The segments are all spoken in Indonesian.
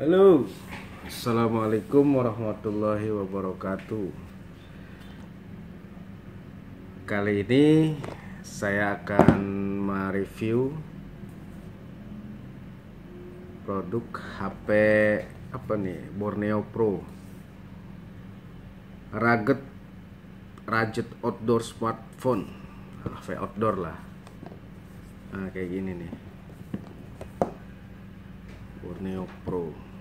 Halo, Assalamualaikum warahmatullahi wabarakatuh. Kali ini saya akan mereview produk HP Borneo Pro Rugged Outdoor Smartphone, HP outdoor lah. Nah, kayak gini nih, Borneo Pro.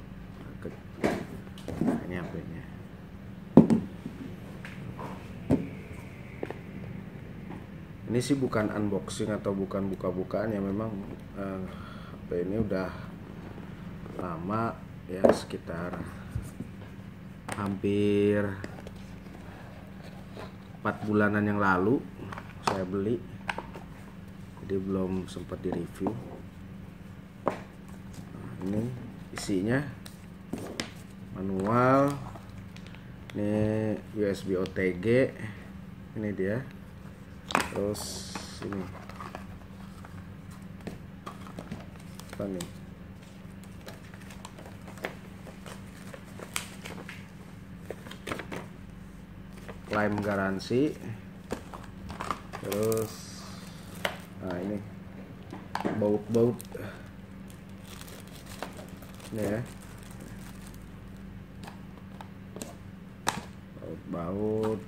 Ini HP-nya. Ini sih bukan unboxing atau bukan buka-bukaan ya, memang HP ini udah lama ya, sekitar hampir 4 bulanan yang lalu saya beli, jadi belum sempat direview. Ini isinya manual, ini USB OTG, ini dia. Terus ini apa nih, klaim garansi. Terus nah ini baut ini ya, baut.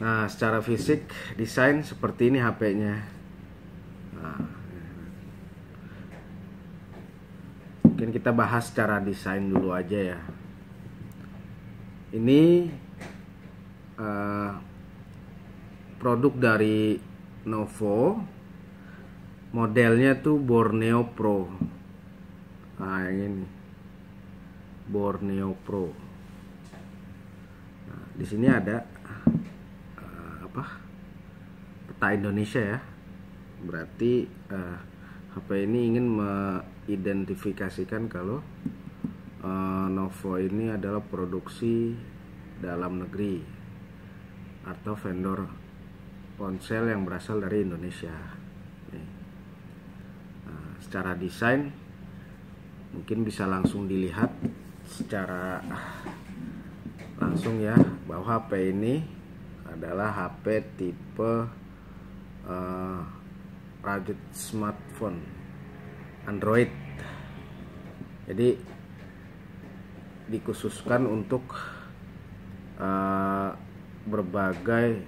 Nah, secara fisik desain seperti ini HP-nya. Nah, mungkin kita bahas secara desain dulu aja ya. Ini produk dari Novo, modelnya tuh Borneo Pro. Nah, ini Borneo Pro. Nah, di sini ada peta Indonesia ya. Berarti HP ini ingin mengidentifikasikan kalau Novo ini adalah produksi dalam negeri atau vendor ponsel yang berasal dari Indonesia. Nih. Nah, secara desain mungkin bisa langsung dilihat secara langsung ya, bahwa HP ini adalah HP tipe rugged smartphone Android. Jadi dikhususkan untuk berbagai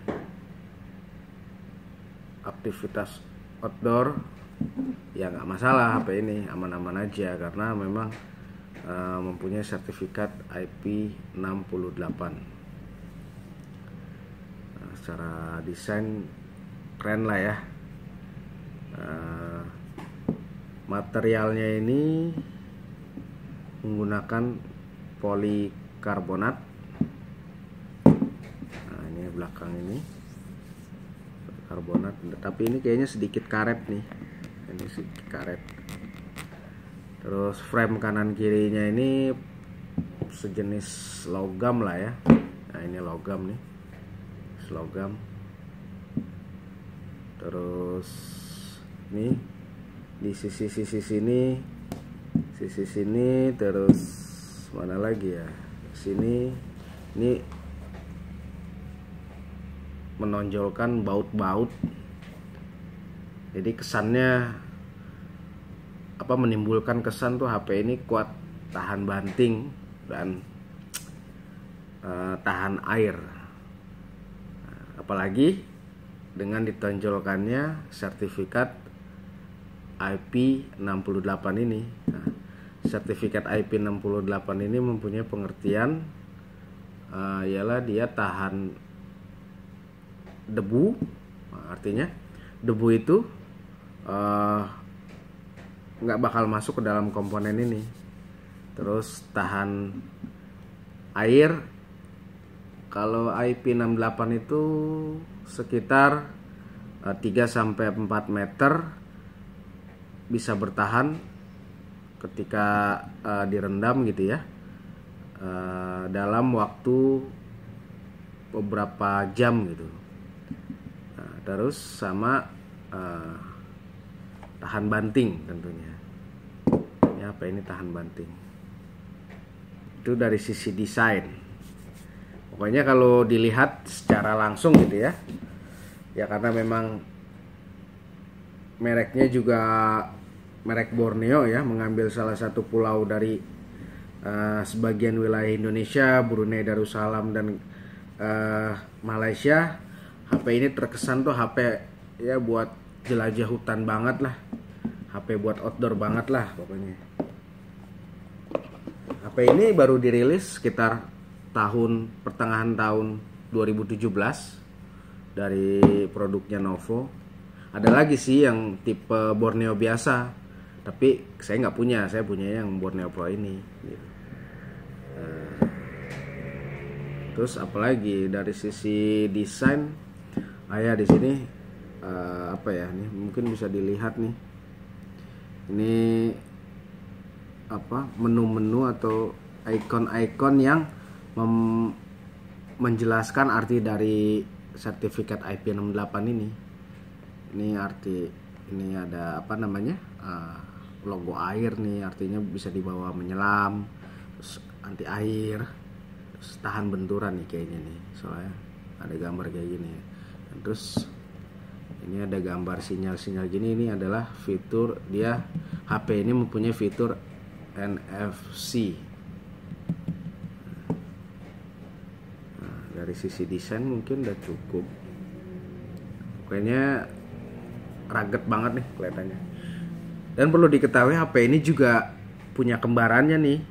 aktivitas outdoor. Ya nggak masalah, HP ini aman-aman aja karena memang mempunyai sertifikat IP68. Secara desain keren lah ya. Materialnya ini menggunakan polikarbonat. Nah, ini belakang ini karbonat, tapi ini kayaknya sedikit karet nih. Ini sedikit karet. Terus frame kanan kirinya ini sejenis logam lah ya. Nah, ini logam nih, logam. Terus ini di sisi sini, terus mana lagi ya, sini ini menonjolkan baut-baut. Jadi kesannya menimbulkan kesan tuh HP ini kuat, tahan banting dan tahan air. Apalagi dengan ditonjolkannya sertifikat IP68 ini. Nah, sertifikat IP68 ini mempunyai pengertian ialah dia tahan debu. Nah, artinya debu itu nggak bakal masuk ke dalam komponen ini. Terus tahan air, kalau IP68 itu sekitar 3-4 meter bisa bertahan ketika direndam gitu ya, dalam waktu beberapa jam gitu. Nah, terus sama tahan banting tentunya. Ini HP ini tahan banting. Itu dari sisi desain. Pokoknya kalau dilihat secara langsung gitu ya, ya karena memang mereknya juga merek Borneo ya, mengambil salah satu pulau dari sebagian wilayah Indonesia, Brunei Darussalam dan Malaysia. HP ini terkesan tuh HP ya buat jelajah hutan banget lah, HP buat outdoor banget lah pokoknya. HP ini baru dirilis sekitar pertengahan tahun 2017 dari produknya Novo. Ada lagi sih yang tipe Borneo biasa, tapi saya nggak punya, saya punya yang Borneo Pro ini. Gitu. Terus apalagi dari sisi desain, ya di sini apa ya? Nih mungkin bisa dilihat nih. Ini apa? Menu-menu atau ikon-ikon yang menjelaskan arti dari sertifikat IP68 ini. Ini arti, ini ada apa namanya, logo air nih, artinya bisa dibawa menyelam, terus anti air, terus tahan benturan nih kayaknya nih, soalnya ada gambar kayak gini. Dan terus ini ada gambar sinyal-sinyal gini, ini adalah fitur dia, HP ini mempunyai fitur NFC. Nah, dari sisi desain mungkin udah cukup, pokoknya rugged banget nih kelihatannya. Dan perlu diketahui HP ini juga punya kembarannya nih.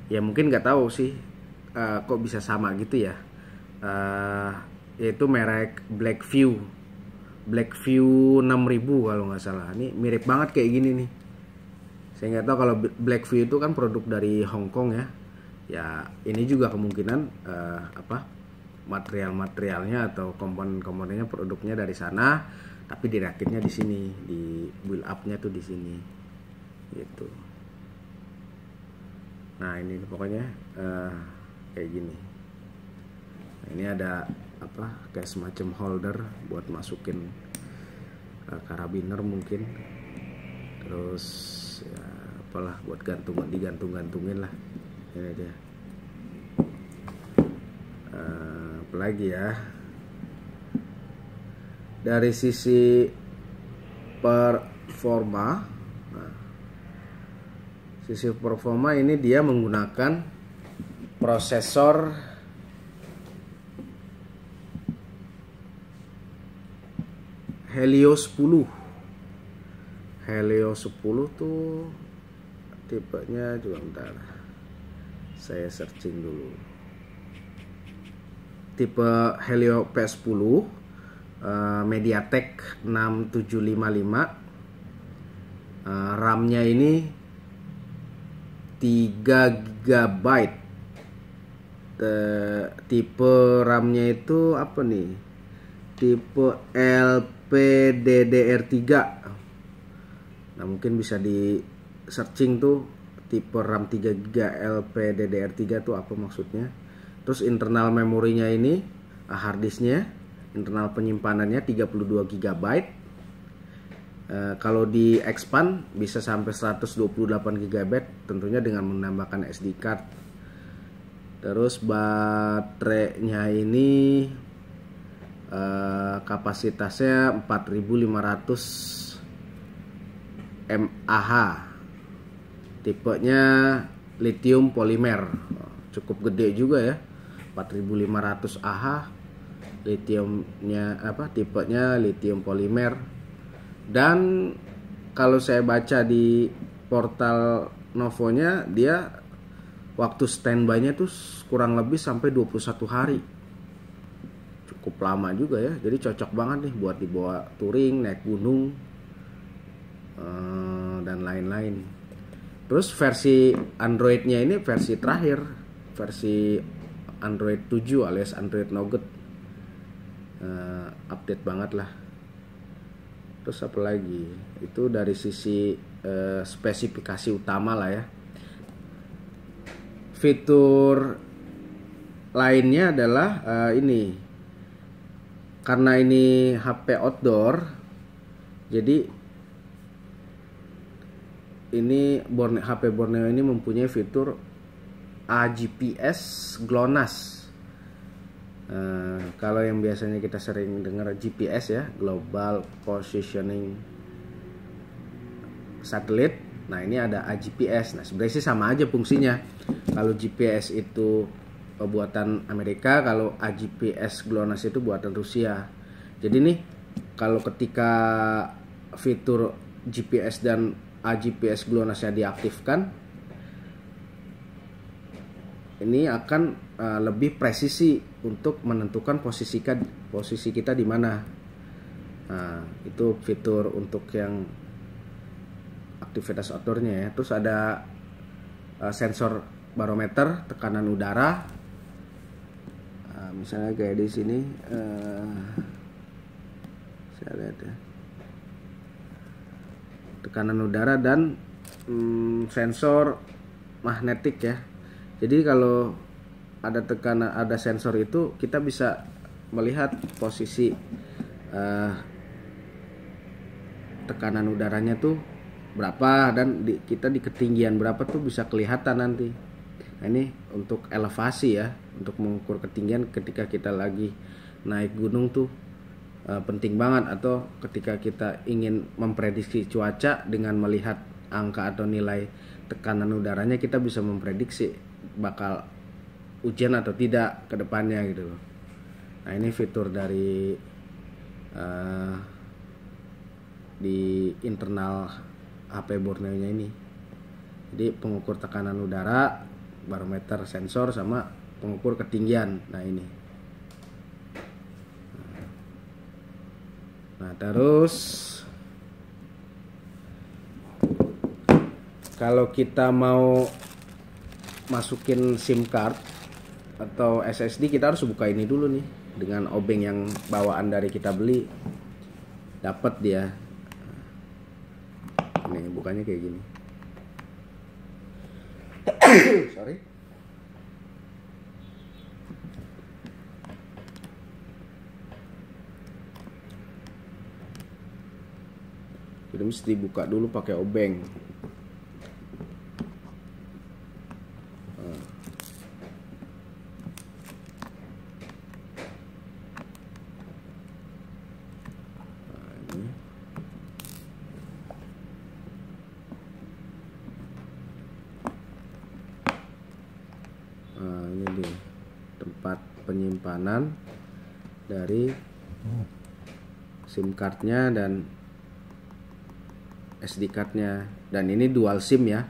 Ya mungkin nggak tahu sih kok bisa sama gitu ya. Yaitu merek Blackview 6000 kalau nggak salah. Ini mirip banget kayak gini nih. Saya nggak tahu kalau Blackview itu kan produk dari Hong Kong ya. Ya ini juga kemungkinan material-materialnya atau komponen-komponennya produknya dari sana, tapi dirakitnya di sini, di build up-nya tuh di sini, gitu. Nah ini pokoknya kayak gini. Nah, ini ada kayak semacam holder buat masukin karabiner mungkin, terus ya apalah buat digantung-gantungin lah. Ini dia. Apalagi ya, dari sisi performa, sisi performa ini dia menggunakan prosesor Helio 10. Helio 10 tuh tipenya juga, bentar saya searching dulu. Tipe Helio P10, MediaTek 6755, RAM-nya ini 3 GB. Tipe RAM-nya itu apa nih? Tipe LPDDR3. Nah, mungkin bisa di searching tuh tipe RAM 3 GB LPDDR3 tuh apa maksudnya. Terus internal memorinya ini, harddisknya, internal penyimpanannya 32 GB. Kalau di expand bisa sampai 128 GB, tentunya dengan menambahkan SD card. Terus baterainya ini kapasitasnya 4500 mAh. Tipenya lithium polimer. Cukup gede juga ya. 4500 Ah. Lithiumnya tipenya lithium polimer. Dan kalau saya baca di portal Novonya, dia waktu standby-nya tuh kurang lebih sampai 21 hari. Cukup lama juga ya. Jadi cocok banget nih buat dibawa touring, naik gunung, dan lain-lain. Terus versi Android-nya ini versi terakhir, versi Android 7 alias Android Nougat. Update banget lah. Terus apa lagi? Itu dari sisi spesifikasi utama lah ya. Fitur lainnya adalah ini, karena ini HP outdoor, jadi ini HP Borneo ini mempunyai fitur AGPS GLONASS. Kalau yang biasanya kita sering dengar GPS ya, Global Positioning Satellite. Nah ini ada AGPS. Nah sebenarnya sih sama aja fungsinya. Kalau GPS itu buatan Amerika, kalau AGPS GLONASS itu buatan Rusia. Jadi nih kalau ketika fitur GPS dan AGPS GLONASS-nya diaktifkan, ini akan lebih presisi untuk menentukan posisi kita di mana. Nah, itu fitur untuk yang aktivitas outdoornya ya. Terus ada sensor barometer tekanan udara. Misalnya kayak di sini, saya lihat ya, tekanan udara dan sensor magnetik ya. Jadi kalau ada sensor itu, kita bisa melihat posisi tekanan udaranya tuh berapa, dan kita di ketinggian berapa tuh bisa kelihatan nanti. Nah, ini untuk elevasi ya, untuk mengukur ketinggian ketika kita lagi naik gunung tuh penting banget. Atau ketika kita ingin memprediksi cuaca dengan melihat angka atau nilai tekanan udaranya, kita bisa memprediksi bakal hujan atau tidak ke depannya gitu loh. Nah ini fitur dari di internal HP Borneo-nya ini. Jadi pengukur tekanan udara, barometer, sensor, sama pengukur ketinggian. Nah ini. Nah terus kalau kita mau masukin SIM card atau SSD, kita harus buka ini dulu nih dengan obeng yang bawaan dari kita beli. Dapat dia. Nih bukanya kayak gini. Sorry. Jadi mesti buka dulu pakai obeng. Ini dia tempat penyimpanan dari SIM cardnya dan SD cardnya. Dan ini dual SIM ya,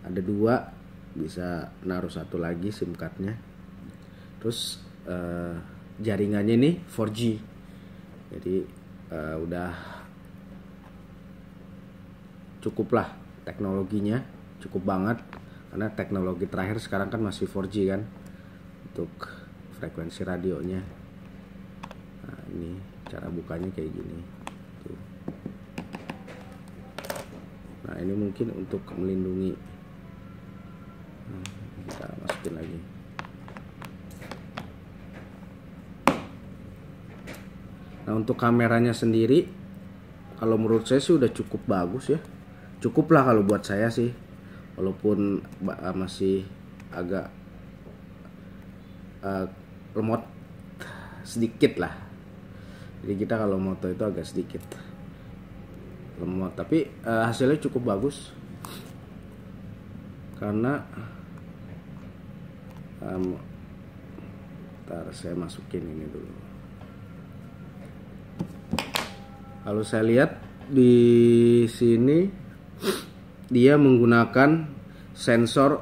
ada dua, bisa naruh satu lagi SIM cardnya. Terus jaringannya ini 4G, jadi udah cukup lah teknologinya, cukup banget. Karena teknologi terakhir sekarang kan masih 4G kan untuk frekuensi radionya. Nah ini cara bukanya kayak gini tuh. Nah ini mungkin untuk melindungi. Kita masukin lagi. Nah untuk kameranya sendiri, kalau menurut saya sih udah cukup bagus ya. Cukup lah kalau buat saya sih. Walaupun masih agak lemot sedikit lah. Jadi kita kalau moto itu agak sedikit lemot, tapi hasilnya cukup bagus. Karena ntar saya masukin ini dulu. Kalau saya lihat di sini, dia menggunakan sensor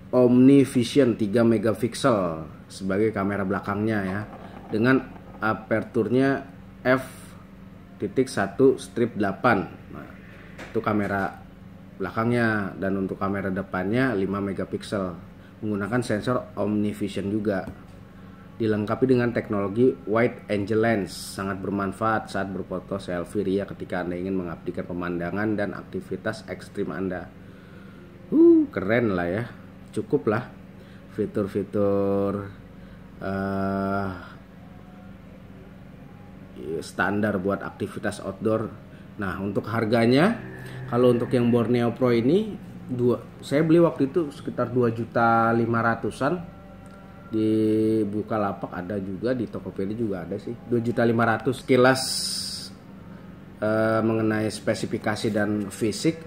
OmniVision 3 megapiksel sebagai kamera belakangnya ya, dengan aperturnya f.1/8. Nah, itu kamera belakangnya, dan untuk kamera depannya 5 megapiksel menggunakan sensor OmniVision juga. Dilengkapi dengan teknologi wide angle lens, sangat bermanfaat saat berfoto selfie ria ketika Anda ingin mengabadikan pemandangan dan aktivitas ekstrim Anda. Keren lah ya. Cukup lah fitur-fitur standar buat aktivitas outdoor. Nah untuk harganya Kalau untuk yang Borneo Pro ini saya beli waktu itu sekitar 2.500.000-an di Bukalapak, ada juga di Tokopedia juga ada sih, 2.500.000. Sekilas mengenai spesifikasi dan fisik,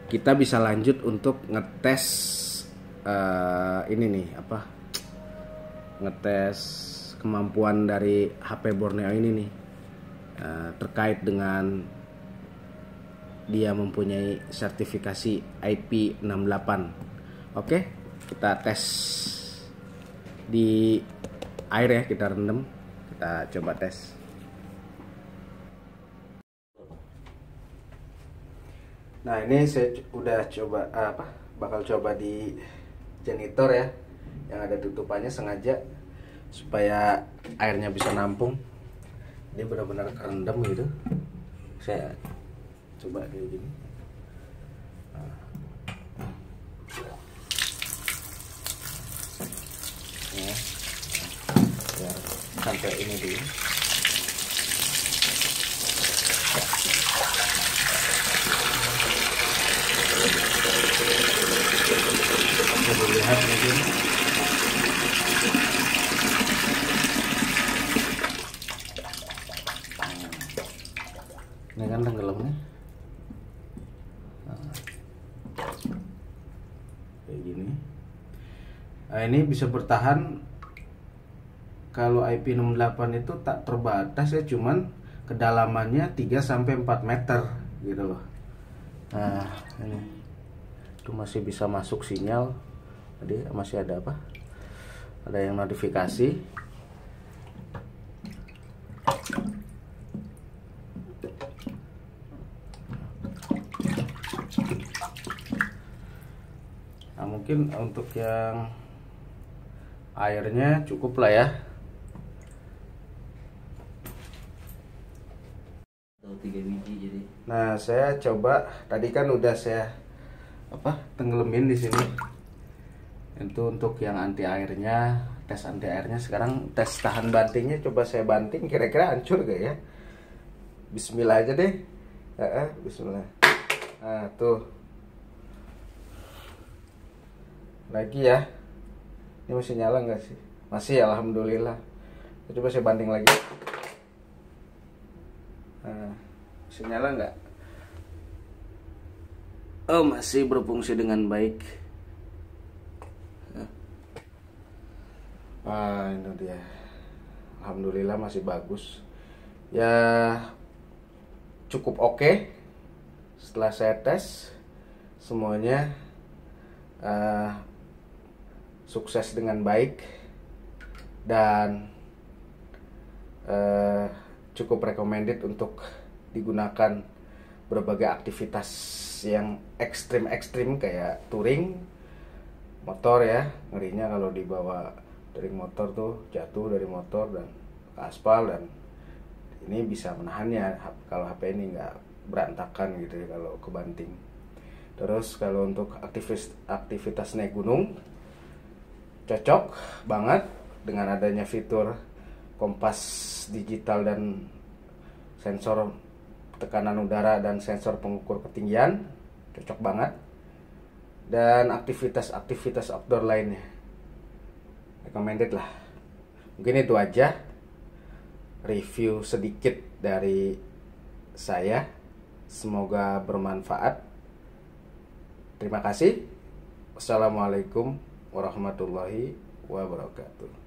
kita bisa lanjut untuk ngetes ini nih, ngetes kemampuan dari HP Borneo ini nih, terkait dengan dia mempunyai sertifikasi IP68. Oke, kita tes di air ya, kita rendam, kita coba tes. Nah, ini saya udah coba bakal coba di janitor ya, yang ada tutupannya, sengaja supaya airnya bisa nampung. Ini benar-benar kerendam gitu. Saya coba kayak gini. Ya, sampai ini dulu. Kita lihat mungkin. Ini kan tenggelamnya. Kayak gini. Nah, ini bisa bertahan. Kalau IP68 itu tak terbatas ya, cuman kedalamannya 3-4 meter gitu loh. Nah, ini itu masih bisa masuk sinyal. Tadi masih ada apa? Ada yang notifikasi. Nah, mungkin untuk yang airnya cukup lah ya. Nah, saya coba tadi kan udah saya tenggelamin di sini. Itu untuk yang anti airnya, tes anti airnya. Sekarang tes tahan bantingnya, coba saya banting, kira-kira hancur gak ya? Bismillah aja deh. Bismillah. Nah, tuh. Lagi ya. Ini masih nyala nggak sih? Masih, alhamdulillah. Coba saya banting lagi. Nah, masih nyala nggak? Oh, masih berfungsi dengan baik. Ah, ini dia. Alhamdulillah masih bagus. Ya, cukup oke. Setelah saya tes, semuanya sukses dengan baik dan cukup recommended untuk digunakan berbagai aktivitas yang ekstrim kayak touring motor ya. Ngerinya kalau dibawa touring motor tuh jatuh dari motor dan ke aspal, dan ini bisa menahannya kalau HP ini nggak berantakan gitu ya kalau kebanting. Terus kalau untuk aktivitas naik gunung cocok banget dengan adanya fitur kompas digital dan sensor tekanan udara dan sensor pengukur ketinggian, cocok banget. Dan aktivitas outdoor lainnya recommended lah. Mungkin itu aja review sedikit dari saya, semoga bermanfaat. Terima kasih. Wassalamualaikum warahmatullahi wabarakatuh.